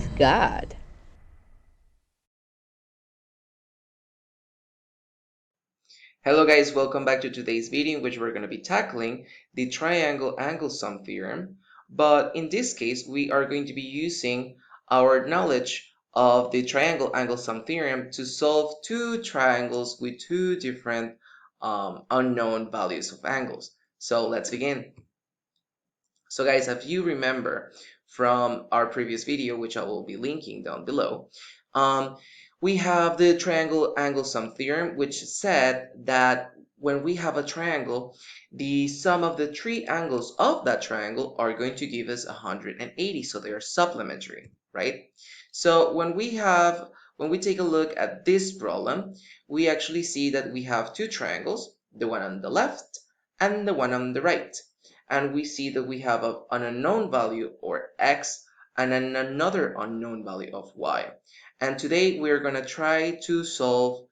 ohmathgad. Hello guys, welcome back to today's video in which we're going to be tackling the triangle angle sum theorem. But in this case, we are going to be using our knowledge of the triangle angle sum theorem to solve two triangles with two different unknown values of angles. So let's begin. So guys, if you remember from our previous video, which I will be linking down below, um, we have the triangle angle sum theorem, which said that when we have a triangle, the sum of the three angles of that triangle are going to give us 180. So they are supplementary, right? So when we take a look at this problem, we actually see that we have two triangles, the one on the left and the one on the right. And we see that we have an unknown value or x and another unknown value of y. And today we're going to try to solve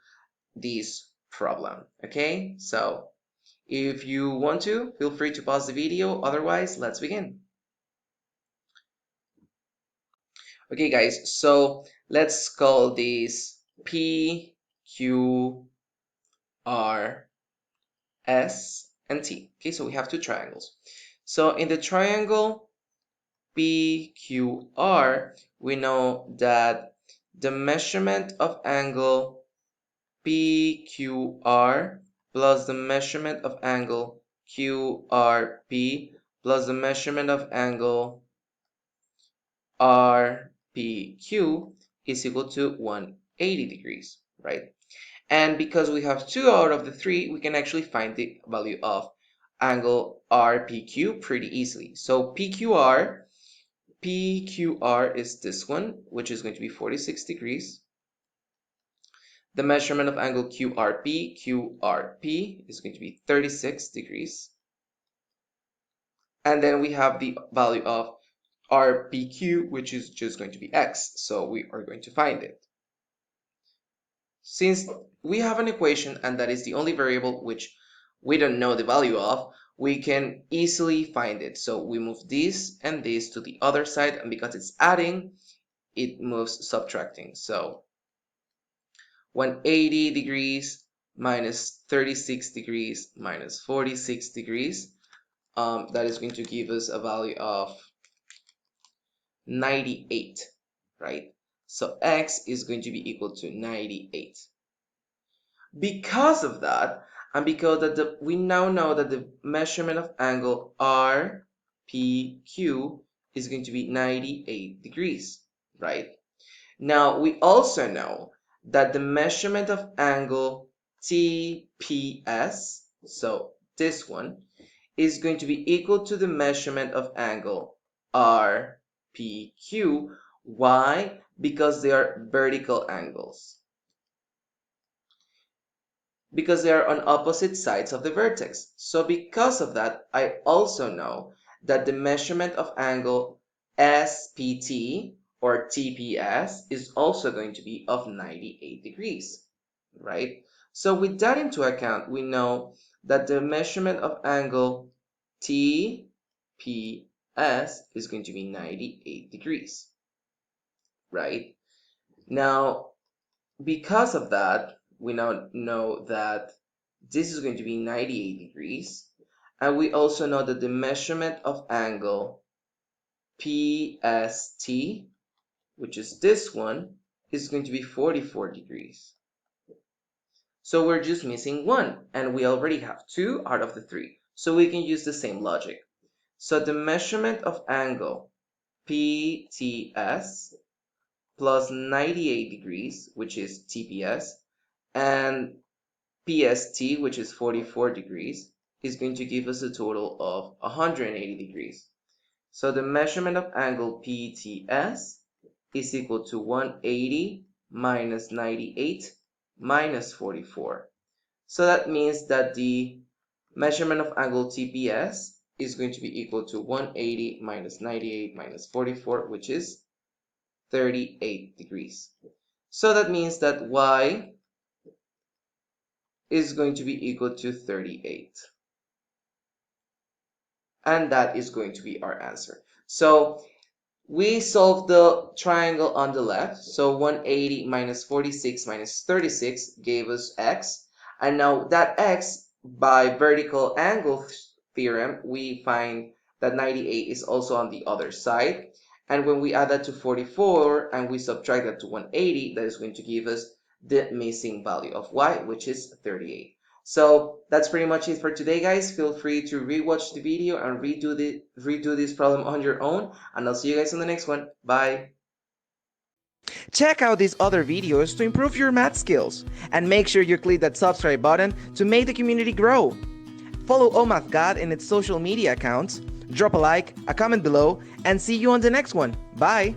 this problem. Okay, so if you want to, feel free to pause the video. Otherwise, let's begin. Okay, guys, so let's call this P, Q, R, S, and T. Okay, so we have two triangles. So in the triangle PQR, we know that the measurement of angle PQR plus the measurement of angle QRP plus the measurement of angle RPQ is equal to 180 degrees, right? And because we have 2 out of the 3, we can actually find the value of angle RPQ pretty easily. So PQR is this one, which is going to be 46 degrees. The measurement of angle QRP is going to be 36 degrees. And then we have the value of RPQ, which is just going to be x. So we are going to find it. Since we have an equation and that is the only variable which we don't know the value of, we can easily find it. So we move this and this to the other side, and because it's adding, it moves subtracting. So 180 degrees minus 36 degrees minus 46 degrees, that is going to give us a value of 98, right? So x is going to be equal to 98. Because of that, and because that we now know that the measurement of angle RPQ is going to be 98 degrees, right? Now, we also know that the measurement of angle TPS, so this one, is going to be equal to the measurement of angle RPQ. Why? Because they are vertical angles. Because they are on opposite sides of the vertex. So because of that, I also know that the measurement of angle SPT or TPS is also going to be of 98 degrees, right? So with that into account, we know that the measurement of angle TPS is going to be 98 degrees, right? Now, because of that, we now know that this is going to be 98 degrees. And we also know that the measurement of angle PST, which is this one, is going to be 44 degrees. So we're just missing one, and we already have 2 out of the 3. So we can use the same logic. So the measurement of angle PTS plus 98 degrees, which is TPS, and PST, which is 44 degrees, is going to give us a total of 180 degrees. So the measurement of angle PTS is equal to 180 minus 98 minus 44. So that means that the measurement of angle TPS is going to be equal to 180 minus 98 minus 44, which is 38 degrees. So that means that Y is going to be equal to 38. And that is going to be our answer. So We solved the triangle on the left. So 180 minus 46 minus 36 gave us x. And now that x, by vertical angle theorem, we find that 98 is also on the other side. And when we add that to 44 and we subtract that to 180, that is going to give us the missing value of y, which is 38. So that's pretty much it for today, guys. Feel free to rewatch the video and redo this problem on your own, and I'll see you guys in the next one. Bye! Check out these other videos to improve your math skills, and make sure you click that subscribe button to make the community grow. Follow ohmathgad in its social media accounts, drop a like, a comment below, and see you on the next one. Bye!